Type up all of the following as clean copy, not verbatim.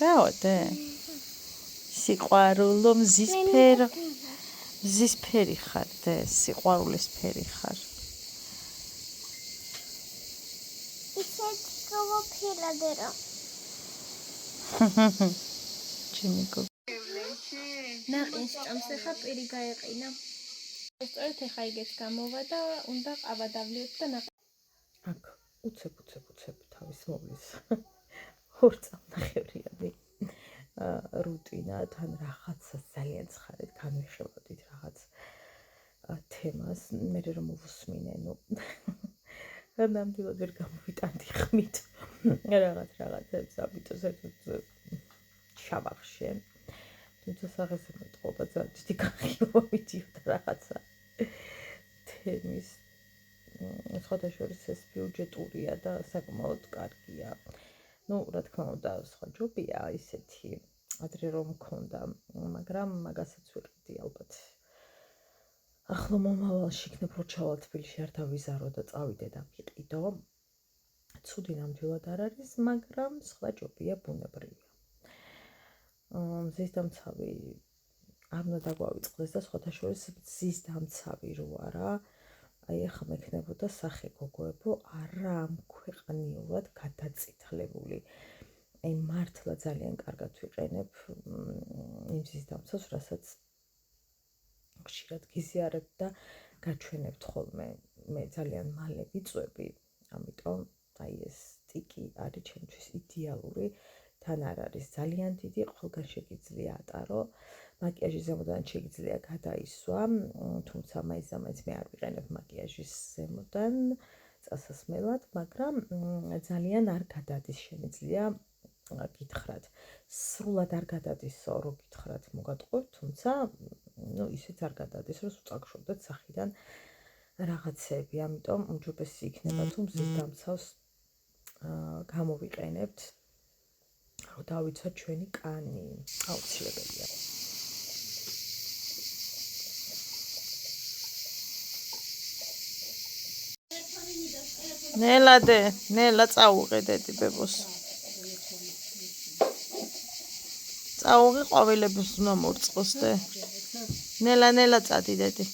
რავადე? სიყვარულო მზისფერი ხარ და სიყვარულისფერი ხარ. ისეთქო ფილადერო. ჩინიკო. ნაყინს ჭამს ახლა პირი გაეყინა. სწორედ ახლა იგეც გამოვა და უნდა ყავა დავლიოთ და ნაყინს. აქ უცებ თავის მოვლის. 2 წამნახევრიანი რუტინა თან რაღაცა ძალიან ცხადად განვიხილავდით რაღაც თემას მე რომ მოვუსმინე ნუ ნამდვილად ვერ გამოვიტანდი ხმით რაღაცებს ამიტომ საერთოდ შავახშე თუმცა სახეზე მეტყობა ძალიან დიდი განხილვა მიდიოდა რაღაცა თემის სხვადასხვა ეს ბიუჯეტურია და საკმაოდ კარგია. Ну, რა თქმა უნდა, სხვა ჯობია ისეთი ადრე რომ მქონდა, მაგრამ მაგასაც ვიყიდი ალბათ. ახლა მომავალში იქნებ რომ ჩავალ თბილისში არ დავიზარო და წავიდე და ვიყიდო. ცუდი ნამდვილად არ არის, მაგრამ სხვა ჯობია ბუნებრივია. მზის დამცავი არ უნდა დაგვავიწყდეს და სხვათა შორის მზის დამცავი რო არა, აი ახლა მექნებოდა სახე გოგოებო არა ამ ქვეყნიურად გადაწითლებული. აი მართლა ძალიან კარგად ვიყენებ იმის დამცავს, რასაც ხშირად გიზიარებ და გაჩვენებთ ხოლმე. მე ძალიან მალე ვიწვევი, ამიტომ აი ეს ტიკი არის ჩემთვის იდეალური. თან არ არის ძალიან დიდი, ყველგან შეგიძლია ატარო. მაკიაჟი ზემოდან შეგიძლია გადაისვა, თუმცა მაინც მე არ ვიყენებ მაკიაჟის ზემოდან წასასმელად, მაგრამ ძალიან არ გადადის, შემიძლია გითხრათ. სრულად არ გადადისო, რო გითხრათ მოგატყუებთ, თუმცა ნუ ისეც არ გადადის, რომ უწაგშობდეთ სახიდან რაღაცები, ამიტომ უმჯობესი იქნება თუ მზის დამცავს გამოვიყენებთ, რომ დავიცვათ ჩვენი კანი. აუცილებელია. ნელა წაუყედეთი ბებოს. წაუღი ყვავილებს უნდა მორწყოს და ნელა წადიდეთი.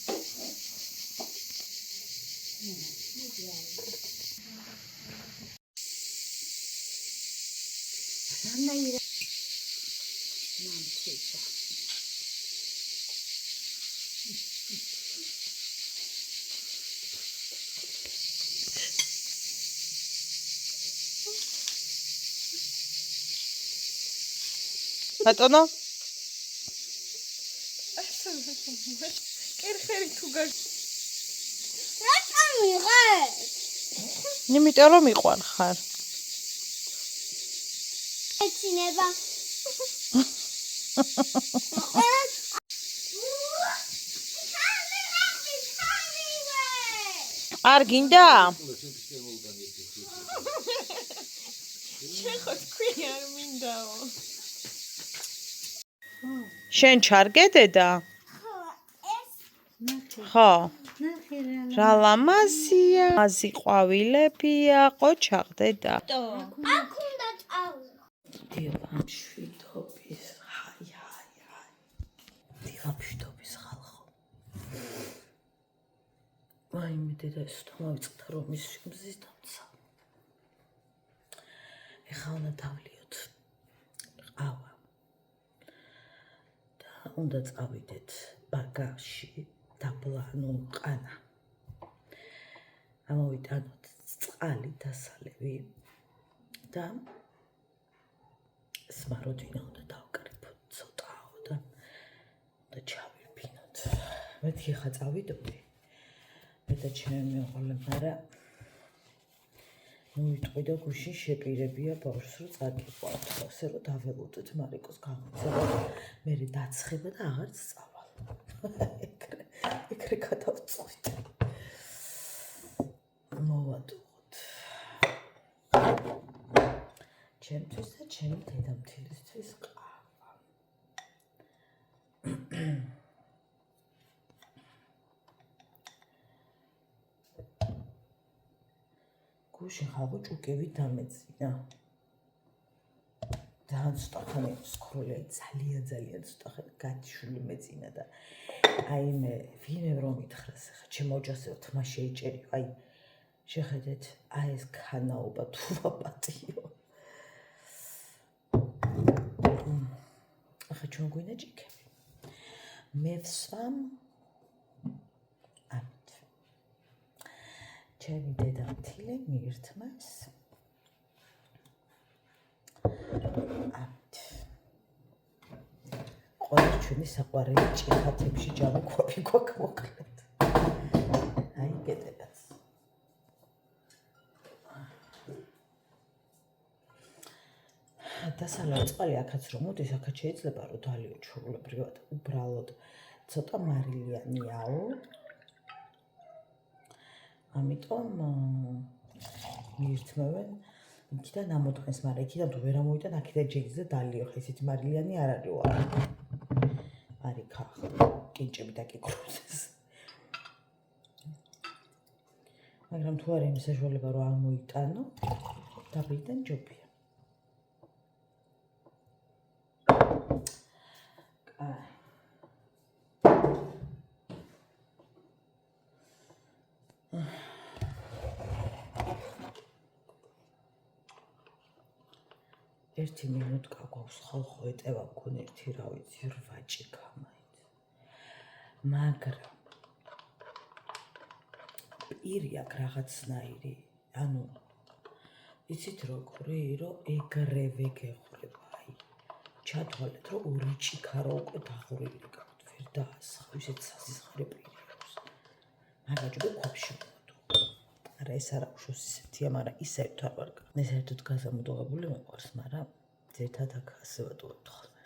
ბატონო კერხერი თუ გარ რატომ იღებ? იმიტომ რომ მიყვარხარ. ეცინება. არ გინდა? შეხო თქვი არ მინდაო. შენ ჩარგედედა? ხო. რა ლამაზია, მაზი ყვავილებია, ყოჩაღდედა. აქ უნდა წავიდე. დილამშვიდობის, დილამშვიდობის ხალხო. ვაიმე დედა ეს თომავიწყდა რომ ის მზის დამცა. ეხლა უნდა დავლიოთ ყავა. და უნდა წავიდეთ ბაგაში დაბლანო ყანა. ამოვიტანოთ წყალი დასალევი და სმაროდინა უნდა დავკრიფოთ ცოტაო და უნდა ჩავირფინოთ. მეთქი ხა წავიდოდი. მე და ჩემი მეუღლე მარა მოვიტყვი და გუშინ შეპირებია ბავშვს რომ წაკიყვავთ, ასე რომ დაველოდეთ მარიკოს გამოძება, მე დაცხება და აღარც წავალ. ეგრე გადავწყვიტ. მოვადუღოთ. ჩემთვის და ჩემი დედამთილისთვის ყავა. გუშინ ხალხო ჭუკები დამეწინა. ძალიან ცოტა ხანი სკროლია, ძალიან ცოტა ხანი გაჩული მეწინა და აი მე ვინმე რომ მითხრას ხა ჩემ ოჯახზე თმა შეიჭერიო, აი შეხედეთ, აი ეს ქანაობა თუ ვაპატიო. ახლა ჩვენ გვინდა ჭიქები. მე ვსვამ ამით. ჩემი დედამთილე მიირთმას. ამით. ყველა ჩვენი საყვარელი ჭიქათებში ჯამოქვაბი გვაქვს მოკლედ. აი გეტებაც. დასალევი წყალი აქაც რომ მოდის, აქაც შეიძლება რომ დალიო ჩვეულებრივად, უბრალოდ ცოტა მარილიანიაო. ამიტომ მიირთმევენ იქიდან ამოდგენს, მაგრამ იქიდან თუ ვერ ამოვიდან, აქედან ჯეგზე დალიო, ხა ისეთი მარილიანი არ არისო. არის ხახ, კინჭები დაკიკრუზეს. მაგრამ თუ არ იმის საშუალება რომ ამოიტანო, დაბიდან ჯობია. ერთი მინუტკა გვაქვს ხალხო ეტევა მქონი ერთი რა ვიცი 8 ჭიქა მაინც. მაგრამ პირი აქ რაღაცნაირი, ანუ იცით როგორი, რომ ეგრევე გეღვრება, აი ჩათვალეთ რომ 2 ჭიქა რო უკვე დაღვრილი გაქვთ, ვერ დაასხა, ისეთ სასიხარე პირი აქვს. მაგაჯობე ქვაბში მოდო. არა ეს არ აქვს ისეთია, მაგრამ ისე თარ ვარ. მე საერთოდ გაზამუდაღებული მეყვარს, მაგრამ ზერთად აქ ასე ვატყობთ ხოლმე.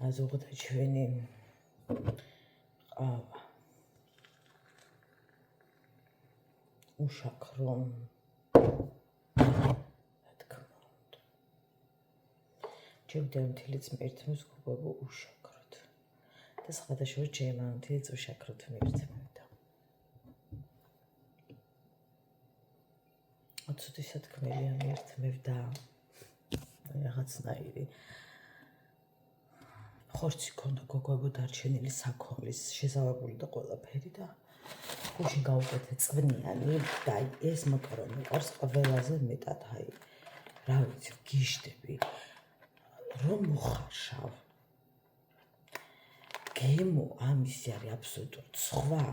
აზოგოთ ჩვენი ყავა. უშაქრო. ჩემ დემთილიც მერთმევს გუბობო უშაქროთ. და სხვადასხვა ჩემანთილიც უშაქროთ მერთმევდა. ცოტა სათქმელია მერთმევდა. რაღაცნაირი. ხორცი ქონდა გოგოებო დარჩენილი საქონლის შესავებული და ყველაფერი და გუშინ გავუკეთე წვნიანი და ეს მაკარონი მყავს ყველაზე მეტად აი რა ვიცი გიშდები რომ მოხარშავ გემო ამისი არის აბსოლუტურად სხვა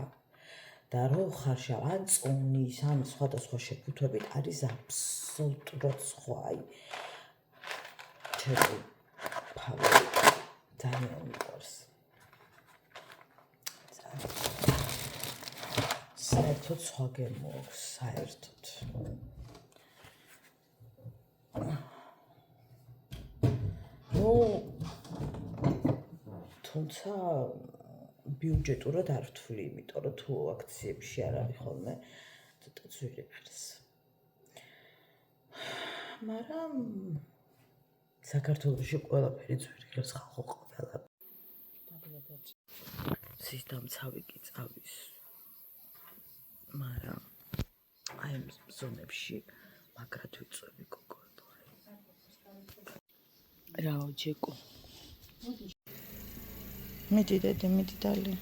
და რო ხარშავ ან წონის ან სხვადასხვა შეფუთვებით არის აბსოლუტურად სხვა აი ჩემი ფავორიტი ძალიან მიყვარს საერთოდ სხვა გემო აქვს საერთოდ თუმცა ბიუჯეტურად არ ვთვლი, იმიტომ რომ თუ აქციებში არ არის ხოლმე ცოტა ძვირი არის. მაგრამ საქართველოში ყველაფერი ძვირი არის ხალხო ყველა. სისტემცავი კი წავის. მაგრამ აი ამ ზონებში მაგრად ვიწვევი გოგოებო. რაო ჯეკო. მიდი დედა, მიდი დალი.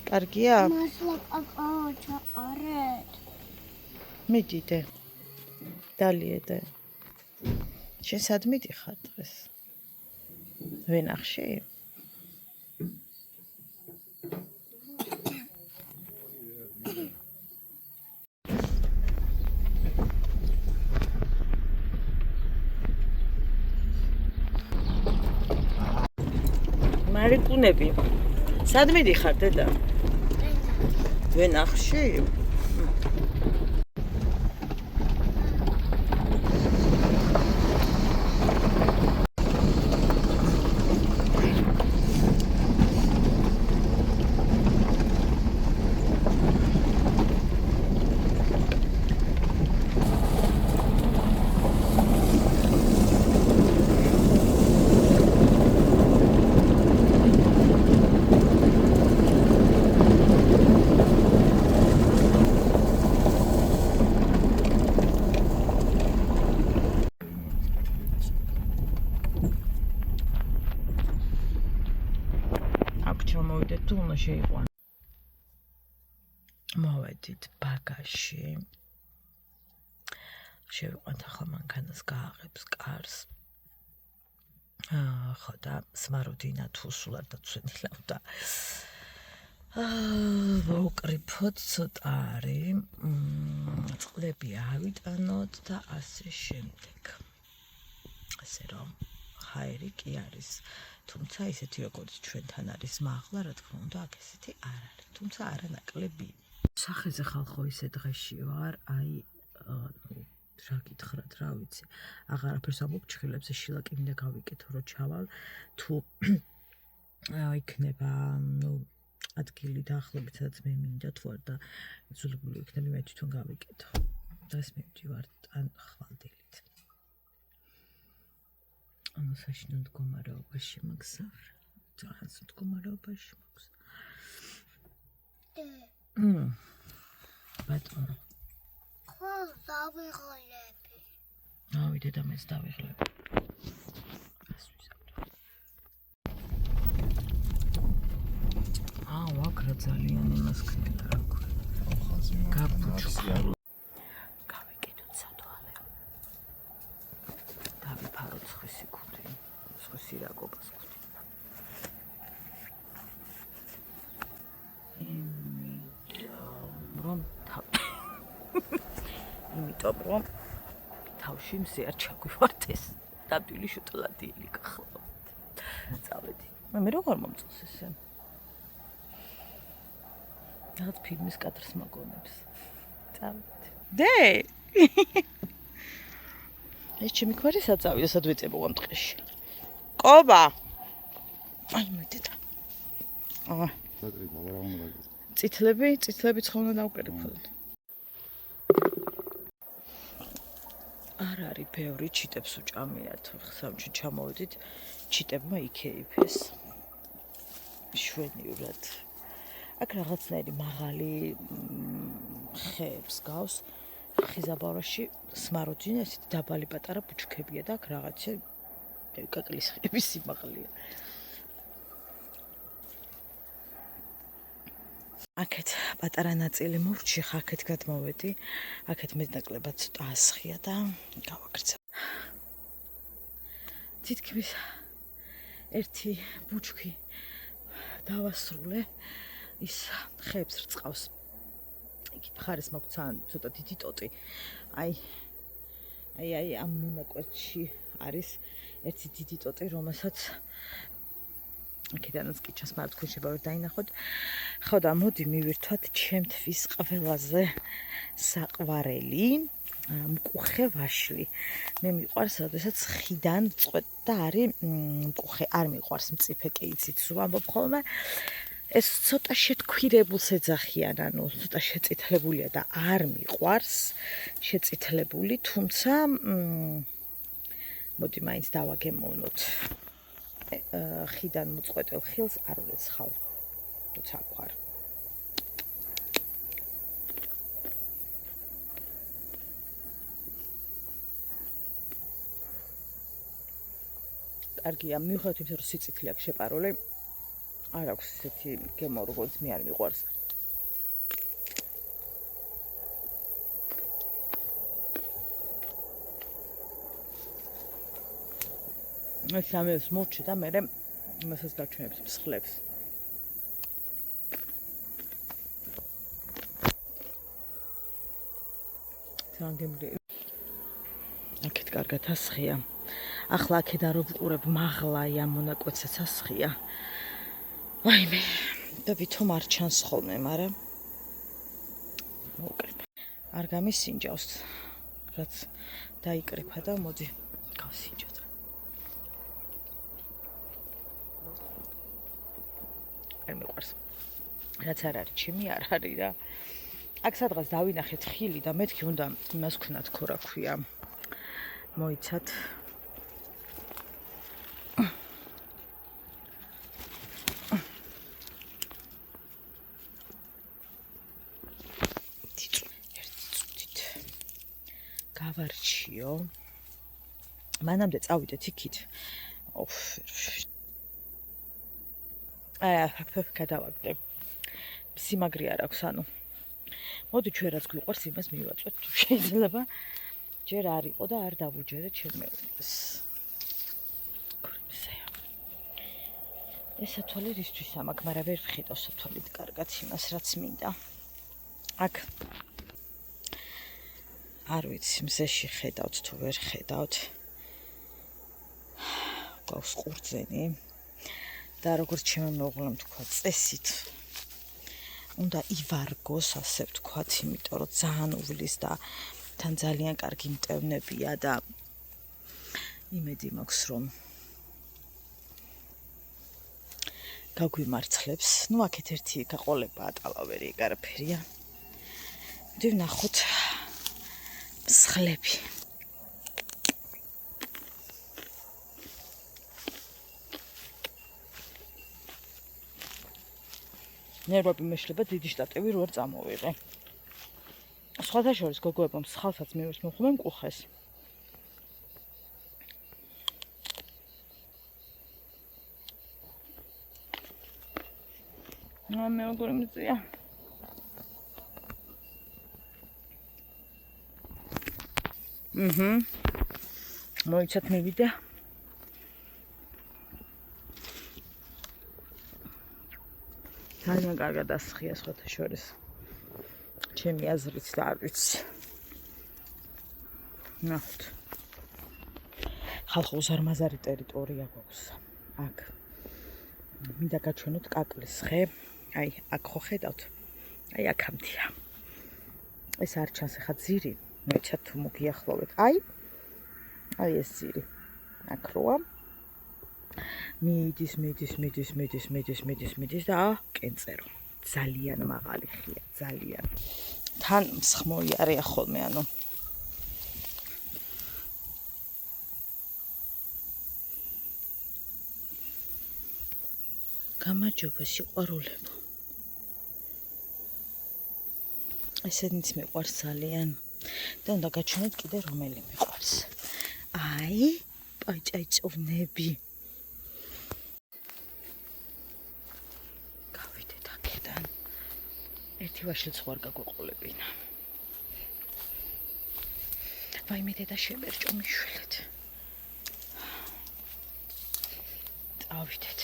კარგია? მასლა ყაყაო ჩაყარეთ. მიდი დე. დალიე დე. შენ სად მიდიხარ დღეს? ვენახში? მარიკუნები. სად მიდიხარ დედა? ვენახში? თუ უნდა შეიყვანო. მოვედით ბაგაჟში. შევიყვანთ ახლა მანქანას გააღებს კარს. ხო და სმაროდინა თუ სულ არ დაცვენილა და ვოკრიფოთ ცოტა არის. წყლები ავიტანოთ და ასე შემდეგ. ასე რომ ხაერი კი არის. თუმცა ისეთი როგორც ჩვენთან არის მაღლა, რა თქმა უნდა, აქ ესეთი არ არის. თუმცა არანაკლები. სახეზე ხალხო ისე დღეში ვარ, აი რა გითხრათ, რა ვიცი. აღარაფერს ამოგჩხილებს, შილა კი მინდა გავიკეთო, რომ ჩავალ. თუ იქნება, ადგილი დაახლოებით, სადაც მე მინდა, თუ არ და იძულებული ვიქნები მე თვითონ გავიკეთო. დღეს მივდივარ თან ხვალდილით. საშინო მდგომარეობაში მაგსავრ. ძალიან მდგომარეობაში მაგსავრ. ბატონო. ხო, დავიღლები. ავიდე და მეც დავიღლები. ვაკრა ძალიან იმას ქნიდა, რა ქვია. გაბუჩქა. გავიკეთოთ სათვალე. დავიფაროთ ცხისი ქუდი. ცხისი რაგობას ქუდი. იმიტომ რომ თავში მზე არ ჩაგვივარდეს. დაბილი შუტლადიელი გახლავთ. წავედი. მე როგორ მომწონს ესე? რაღაც ფილმის კადრს მოგონებს. წავედი. დე! ეს ჩემი ქვარი საწავი, სადაც ვეწებო ამ ტყეში. კობა! აი მეთეთა. წითლები ცხონა დავკერებოდეთ. არ არის ბევრი ჩიტებს უჭამიათ. სამში ჩამოვედით, ჩიტებმა იქეიფეს. შვენიურად. აქ რაღაცნაირი მაღალი ხეებს გავს. ხიზაბაროში სმაროძინა ესეთი დაბალი პატარა ბუჩქებია და აქ რაღაცა კაკლის ხეების სიმაღლეა. აქეთ პატარა ნაწილი მოვჭი, აქეთ გადმოვედი. აქეთ მეტნაკლებად ცოტა ასხია და გავაგრძელე. თითქმის ერთი ბუჩქი დავასრულე. ის ხეებს რწყავს. იქ მხარეს მაქვს ცოტა დიდი ტოტი. აი ამ მონაკვეთში არის ერთი დიდი ტოტი, რომელსაც აქედანაც კი ჩანს, მაგრამ თქვენ შეგვიძლია დაინახოთ. ხო და მოდი მივირთვათ ჩემთვის ყველაზე საყვარელი მკუხე ვაშლი. მე მიყვარს, როდესაც ხიდან წვეთ და არის მკუხე, არ მიყვარს მწიფე კეიცით, სულ ამბობ ხოლმე. ეს ცოტა შეთქვირებულს ეძახიან, ანუ ცოტა შეწითლებულია და არ მიყვარს შეწითლებული, თუმცა მოდი მაინც დავაგემოვნოთ. ხიდან მოწყვეტილ ხილს არ ურეცხავ. როცა აქვარ. კარგია, მიუხედავად იმისა, რომ სიწითლე აქვს შეპარული, არ აქვს ესეთი გემო, როგორც მე არ მიყვარს. ეს ამებს მოვჭი და მე იმასაც გაჩვენებს მსხლებს. ძალიან გემრიელი. აქეთ კარგად ასხია. ახლა აქედან რო ვყურებ მაღლაი ამ მონაკვეთსაც ასხია. ვაიმე, და ვითომ არ ჩანს ხოლმე, მაგრამ მოვკრიფ. არ გამისინჯავს, რაც დაიკრიფა და მოდი გავსინჯოთ. არ მიყვარს. რაც არ არის, ჩემი არ არის რა. აქ სადღაც დავინახეთ ხილი და მეთქი უნდა იმას ვქნათ, ხო რა ქვია. მოიცათ. გავარჩიო. მანამდე წავიდეთ იქით. გადავაგდე. სიმაგრე არ აქვს, ანუ. მოდი ჩვენ რაც გვიყვარს იმას მივაწვეთ. თუ შეიძლება ჯერ არ იყო და არ დავუჯერეთ ჩემ მეუღლეს. ეს სათვალე რისთვის ამაკ, მაგრამ ვერ ვხედავ სათვალით კარგად იმას რაც მინდა. აქ არ ვიცი, მზეში ხედავთ თუ ვერ ხედავთ. გვაქვს ყურძენი და როგორც ჩემო მეუღლემ თქვა, წესით უნდა ივარგოს, ასე ვთქვათ, იმიტომ რომ ძალიან უვლის და თან ძალიან კარგი მტევნებია და იმედი მაქვს რომ გაგვიმართლებს. ნუ აქეთ ერთი გაყოლებაა, ტალავერი, ეგ არაფერია. მოდი ვნახოთ მსხლები. ნერვები მეშლება, დიდი შტატივი რო არ წამოვიღე. სხვათა შორის გოგოებო მსხალსაც მივირს მოხმენ მკუხეს. მე როგორ მიწია. მოიცათ მივიდა. ძალიან კარგად ასხია სხვათა შორის. ჩემი აზრით და არ ვიცი. ნახოთ. ხალხო უზარმაზარი ტერიტორია გვაქვს. აქ. მინდა გაჩვენოთ კაკლის ხე. აი, აქ ხო ხედავთ? აი, აქამდეა. ეს არ ჩანს ახლა ძირი. მეცად თუ მოგიახლოვეთ. აი ეს ძირი. აქ როა. მიდის და კენწერო. ძალიან მაღალი ხია, ძალიან. თან მსხმოი არის ხოლმე, ანუ გამარჯობა სიყვარულებო. ესენიც მეყვარს ძალიან. და უნდა გაჩვენოთ კიდე რომელი მეყვარს. აი, პაჭაჭოვნები. გავიდეთ აქედან. ერთი ვაშლიც ხوار გაგვეყოლებინა. ვაიმე დედა შემერჭო მიშველეთ. დავიდეთ.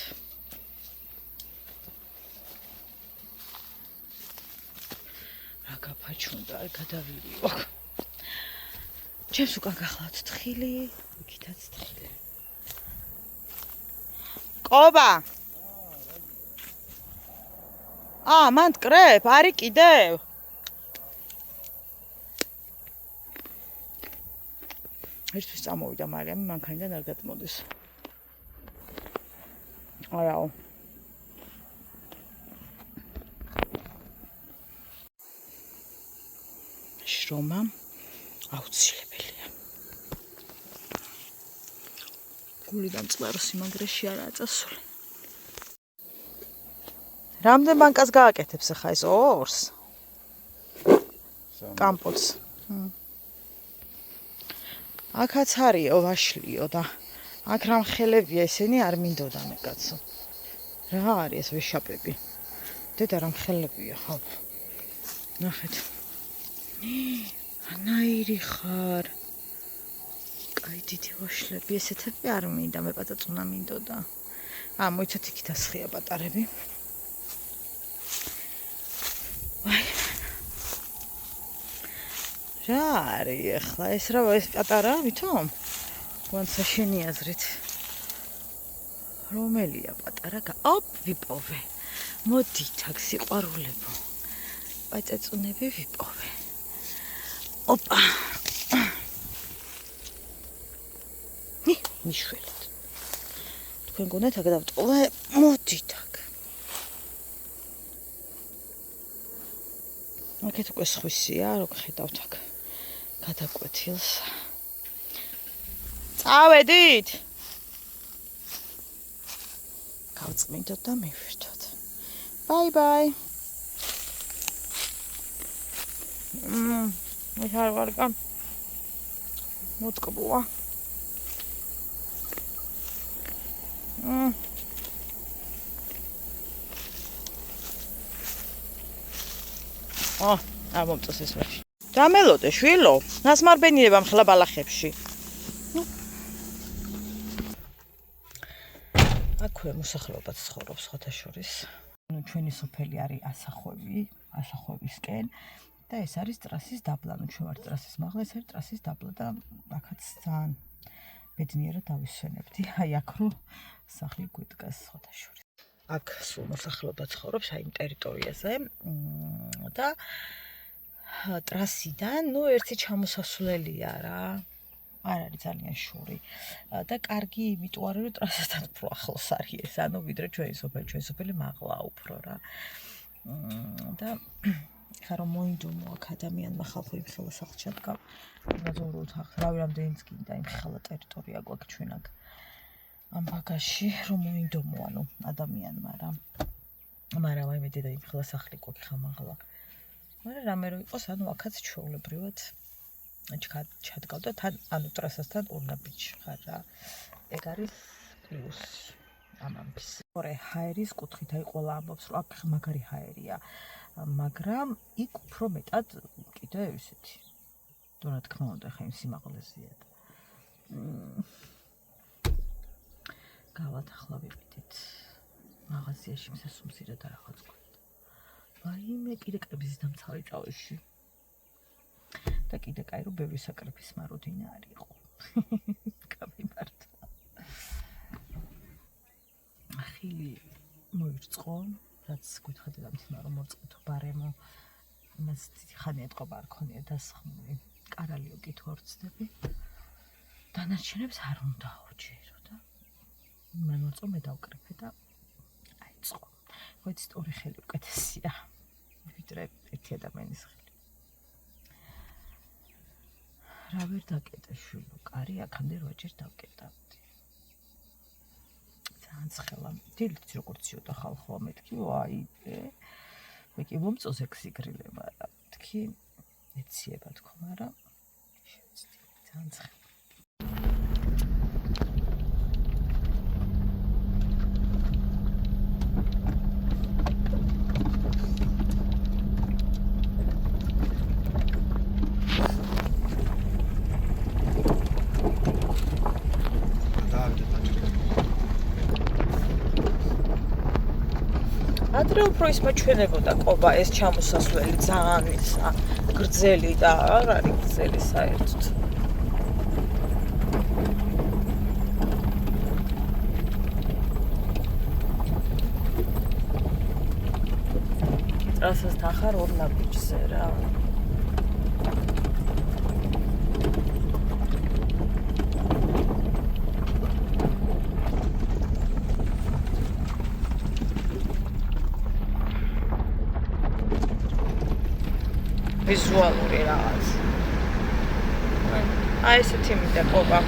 გაფაჩუნდა, არ გადავირიო. ჩემს უკან გახლავთ თხილი, იქითაც თხილი. კობა! მან ტკრებ, არის კიდევ? ერთვის წამოვიდა მარიამი, მანქანიდან არ გადმოდის. არაო. შრომა აუცილებელია. გულიდან წყარო სიმაგრეში არაა წასული. რამდენ ბანკას გააკეთებს ახლა ეს ორს? კამპოტს. აქაც არისო ვაშლიო და აქ რამ ხელებია ესენი არ მინდოდა მე კაცო. რა არის ეს ვეშაპები? დედა რამ ხელებია ხო? ნახეთ. ანაირი ხარ. კაი დიდი ვაშლები, ესეთები არ მინდა, მე პატაწუნა მინდოდა. მოიცათ იქით ასხია პატარები. ვაი. რა არის ახლა ეს რა ეს პატარა ვითომ? ვანცა შენი აზრით. რომელია პატარა? ვიპოვე. მოდით აქ სიყვარულებო. პაწაწუნები ვიპოვე. ოპა. მიშველეთ. თქვენ გონეთ აქ დავტყოვე, მოდით აქ. აქეთ უკვე სხვისია, რო ხედავთ აქ. გადაკვეთილს. წავედით. გავწმინდოთ და მივირთოთ. ბაი. ეს არ ვარგა. მოტკბოა. არ მომწონს ეს ვაში. დამელოდე შვილო, ნასმარბენიება მხლა ბალახებში. აქვე მოსახლეობაც ცხოვრობს სხვათა შორის. ჩვენი სოფელი არის ასახვევისკენ და ეს არის ტრასის დაბლა. ჩვენ ვართ ტრასის მაღლა, ეს არის ტრასის დაბლა და აქაც ძალიან ბედნიერად დავისვენებდი. აი აქ რო სახლი გვიდგას სხვათა შორის. აქ სულ მოსახლეობა ცხოვრობს აი იმ ტერიტორიაზე და ტრასიდან ერთი ჩამოსასვლელია რა. არ არის ძალიან შური და კარგი იმიტომ არის რომ ტრასასთან უფრო ახლოს არის ეს ანუ ვიდრე ჩვენი სოფელი მაღლა უფრო რა და ხა რომ მოინდომო აქ ადამიანმა ხალხი იმ ხელა სახლში ჩადგა ნაზოვროთ ახ რავი რამდენიც გინდა იმ ხელა ტერიტორია გვაქვს ჩვენ აქ ამ ბაგაში რომ მოინდომო ანუ ადამიანმა რა მაგრამ აი მე დედა იმ ხელა სახლი გვაქვს ხა მაღლა მაგრამ რამე რო იყოს ანუ აქაც ჩვეულებრივად ჩადგავდა თან ანუ ტრასასთან ორნაბიჯი ხარ რა ეგ არის პლუსი ამამის ორი ჰაერის კუთხით აი ყველა ამბობს რომ აქ მაგარი ჰაერია მაგრამ იქ უფრო მეტად კიდე ისეთი თუ რა თქმა უნდა ხა იმ სიმაღლეზეა გავალთ ახლა ვიყიდეთ მაღაზიაში მსასუმზირა და რაღაც გქონდა ვაიმე კიდე კრების დამცავი ჭავში და კიდე კაი რომ ბევრი საკრეფის მაროდინა არისო. გამიმართა. ხილი მოირწყო, რაც გითხრათ ამითმა რომ მოწყეთო ბარემო. იმას ხანი ეთყობა არ ქონია დასხმული. კარალიო კითხო ვწდები. დანარჩენებს არ უნდაო ჯერო და მან მოწო მე დავკრიფე და აიწყო. ხო იცით ორი ხელი უკეთესია. ვიდრე ერთი ადამიანის ხელი. რა ვერ დაკეტე შვილო, კარი აქამდე 8 ჯერ დავკეტავდი. ძალიან ცხელა, დილით როგორც ციოდა ხალხო მეთქი, ვაი, მე კი მომწონს ეგ სიგრილება რა. მეთქი, ეციება თქო, მაგრამ შევწდი, ძალიან ცხელა. ადრე უფრო ის მოჩვენებოდა ყობა ეს ჩამოსასვლელი ძალიან ისა გრძელი და არ არის გრძელი საერთოდ. ტრასასთან ხარ ორნაბიჯზე რა. ვიზუალური რაღაც. აი ესეთი მინდა ყობა.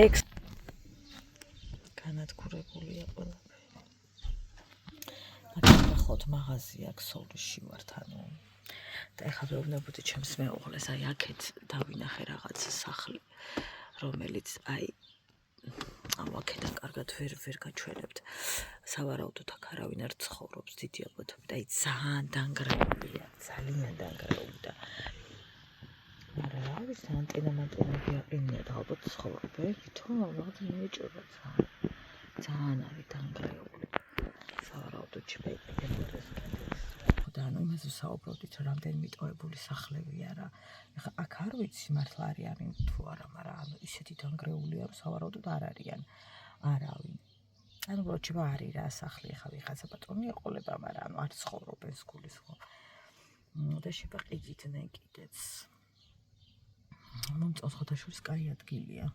ექს განადგურებულია ყველაფერი. აქ ნახოთ მაღაზია აქ სოულში ვართ ანუ და ეხლა ვეუბნებოდი ჩემს მეუღლეს აი აქეთ დავინახე რაღაც სახლი რომელიც აი აქედან კარგად ვერ გაჩვენებთ სავარაუდოდ აქ არავინ არ ცხოვრობს დიდი ალბათობით აი ძალიან დანგრეულია ძალიან დანგრეული და მაგრამ რა ვიცი ანტენები აყენია და ალბათ ცხოვრობენ თვითონ რაღაც მიეჭება ძალიან არის დანგრეული სავარაუდოდ ჩბეიკებოდეს და ანუ იმაზე საუბრობდით რომ რამდენი მიტოვებული სახლებია რა. ეხლა აქ არ ვიცი მართლა არიან თუ არა, მაგრამ ანუ ისეთი დანგრეულია რომ სავარაუდოდ არ არიან არავინ. ანუ როჩება არის რა სახლი ეხლა ვიღაცა პატრონი ეყოლება, მაგრამ ანუ არ ცხოვრობენ სკოლის ხო. და შეიძლება ყიდიდნენ კიდეც. მომწონს ხოთა შორის კაი ადგილია.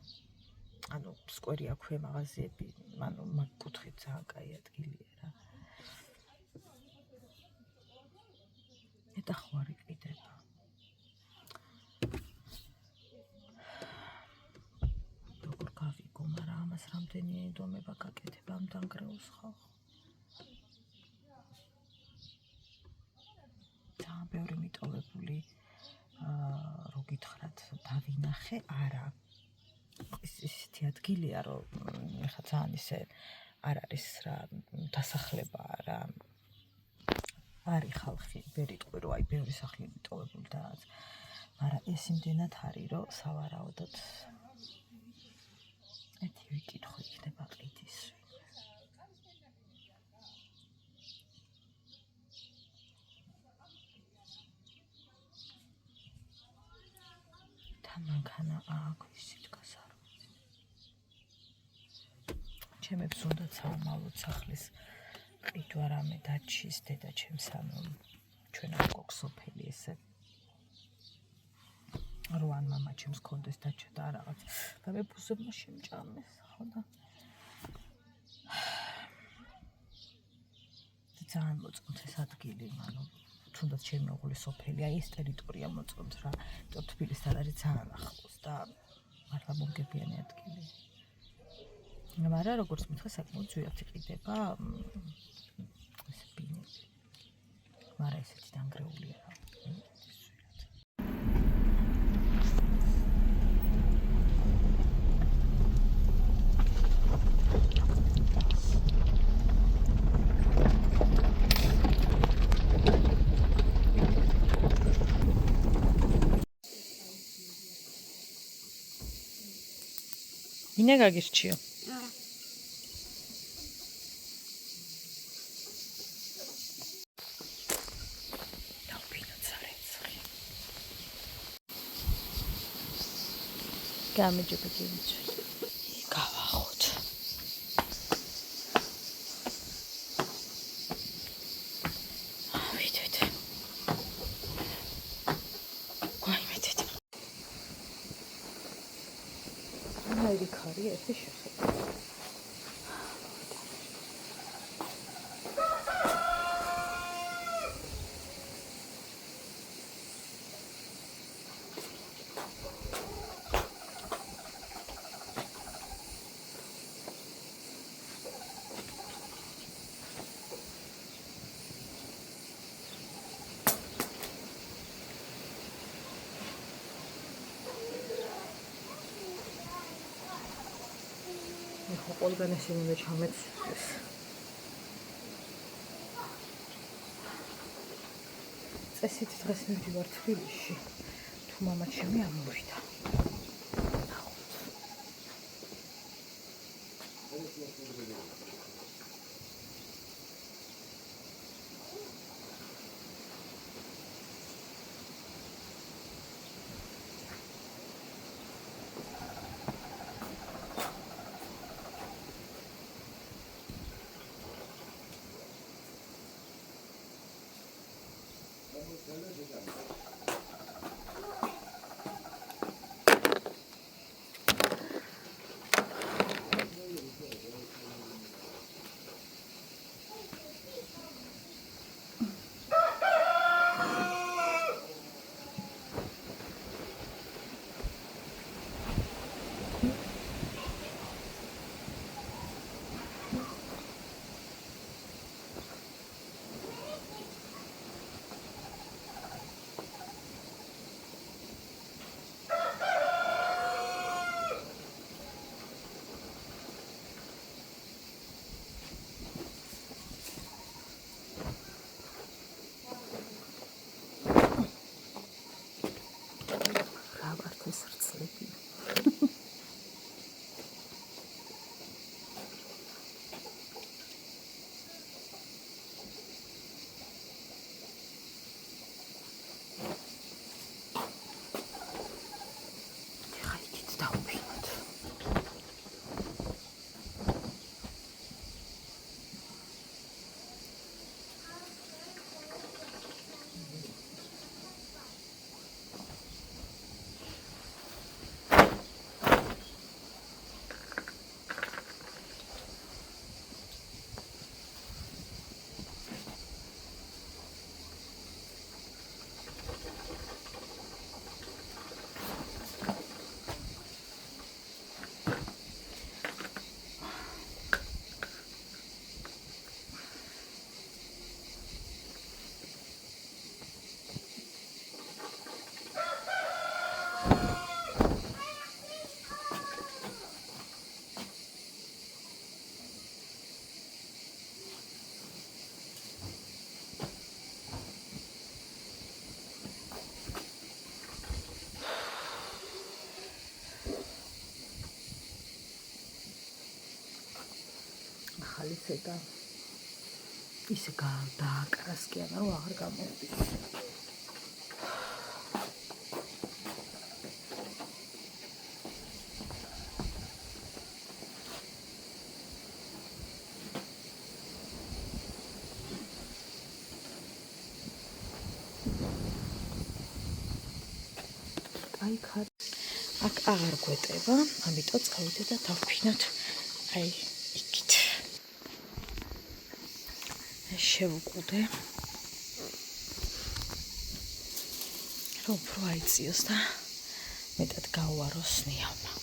ანუ სკვერი აქვე მაღაზიები, ანუ მაგ კუთხით ძალიან კაი ადგილია რა. ეტახვარი ყიდება. როგორ გავიგო, მაგრამ ამას რამდენი ედომება გაკეთება ამ დანგრეულს ხალხო. ძალიან ბევრი მიტოვებული მოგითხრათ დავინახე, არა. ისეთი ადგილია, რომ ეხლა ძალიან ისე არ არის რა დასახლება რა. არის ხალხი, ვერ იტყვი რომ აი ბევრი სახლი მიტოვებული და რაღაც. მაგრამ ეს იმდენად არის, რომ სავარაუდოდ ერთი ვიკითხო იქნება ყიდის. მანქანა აქვს ისიც გასარვით. ჩემებს უნდა საომალოდ სახლის ყიდვა რამე დაჩის დედაჩემს ანუ ჩვენ არ გვაქვს სოფელი ესე. როან მამაჩემს კონდეს დაჩა და რაღაც და მე ბუზებმა შემჭამეს ხო და ძალიან მოწონთ ეს ადგილი ანუ თუნდაც ჩემი ოღონდ სოფელი აი ეს ტერიტორია მოწონთ რა იმიტომ თბილისთან არის ძალიან ახლოს და მართლა მომგებიანი ადგილი მაგრამ როგორც მითხრა საკმაოდ ძვირად იყიდება ეს ბინები მაგრამ ესეთი დანგრეულია რა Ine gagirchiyo. Gamejeba gevitsi. Gavaxot. Avitvet. Goimetvet. Haydi kari eti şoxet. ყველგან ეს უნდა ჩამეცდეს. წესით დღეს მივდივარ თბილისში. თუ მამაჩემი ამოვიდა. ახალი ზედა ისე დააკრასკიანა რომ აღარ გამოვდის. აი ხარ აქ აღარ გვეტება, ამიტომ წავიდე და დავფინოთ აი იქით. შევუკვდე რომ უფრო აიწიოს და მეტად გავუაროს ნიავმა.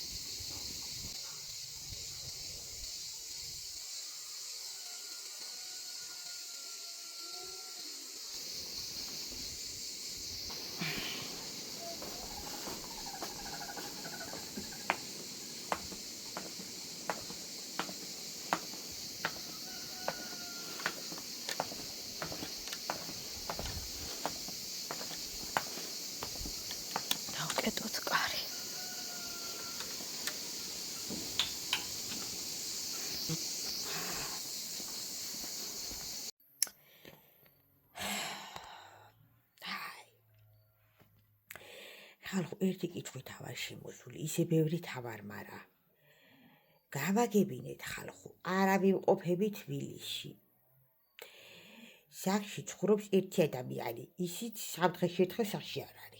დავკეტოთ კარი. ხალხო ერთი კითხვით ავარ შემოსული, ისე ბევრი თავარ მარა. გავაგებინეთ ხალხო, არ ავიმყოფები თბილისში. სახლში ცხოვრობს ერთი ადამიანი, ისიც სამდღეში ერთხელ სახლში არ არის.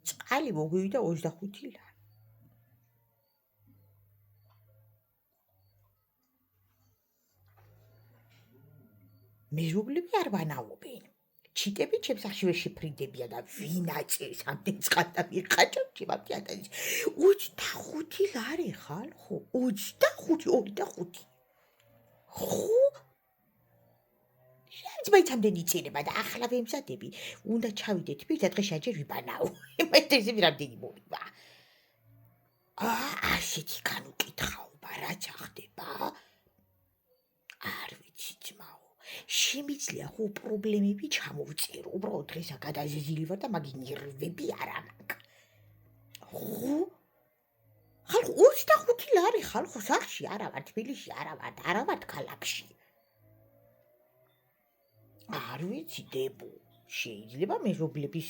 წყალი მოგვივიდა 25 ლარი. მეზობლები არ ვანაობენ. ჩიტები ჩემს სახლში ვერ შეფრინდებიან და ვინ აწევს ამდენ წყალს და მიყაჭო ჩემი ატანის 25 ლარი ხალხო, 25. ხო? მაინც ამდენი იწერება და ახლა ვემზადები, უნდა ჩავიდეთ პირ და დღეში აჯერ ვიბანაო. მაინც ესე რამდენი მოვიდა. ასეთი განუკითხაობა რაც ახდება? არ ვიცი ძმაო. შემიძლია ხო პრობლემები ჩამოვწერო. უბრალოდ დღესა გადაზეზილი ვარ და მაგის ნერვები არ ამაქვს. ხო? ხალხო 25 ლარი ხალხო სახლში არა ვარ, თბილისში არა ვარ ქალაქში. არ ვიცი დებო, შეიძლება მეზობლების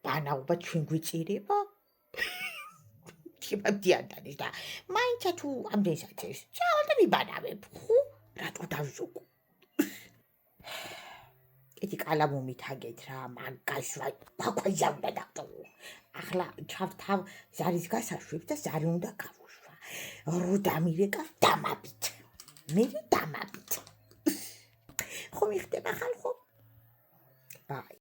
ბანაობა ჩვენ გვიწერება? შემამდიანდანის და მაინცა თუ ამდენს აწევს, წავალ და ვიბანავებ, ხო? რატო დავზოგო? ეთი კალამუმით აგეთ რა, მაგას ქვაქვაიზა უნდა დაგწოვო. ახლა ჩავთავ ზარის გასაშვებს და ზარი უნდა გავუშვა. რო დამირეკა დამაბით. მე დამაბით. ხო მიხდება ხალხო? ბაი.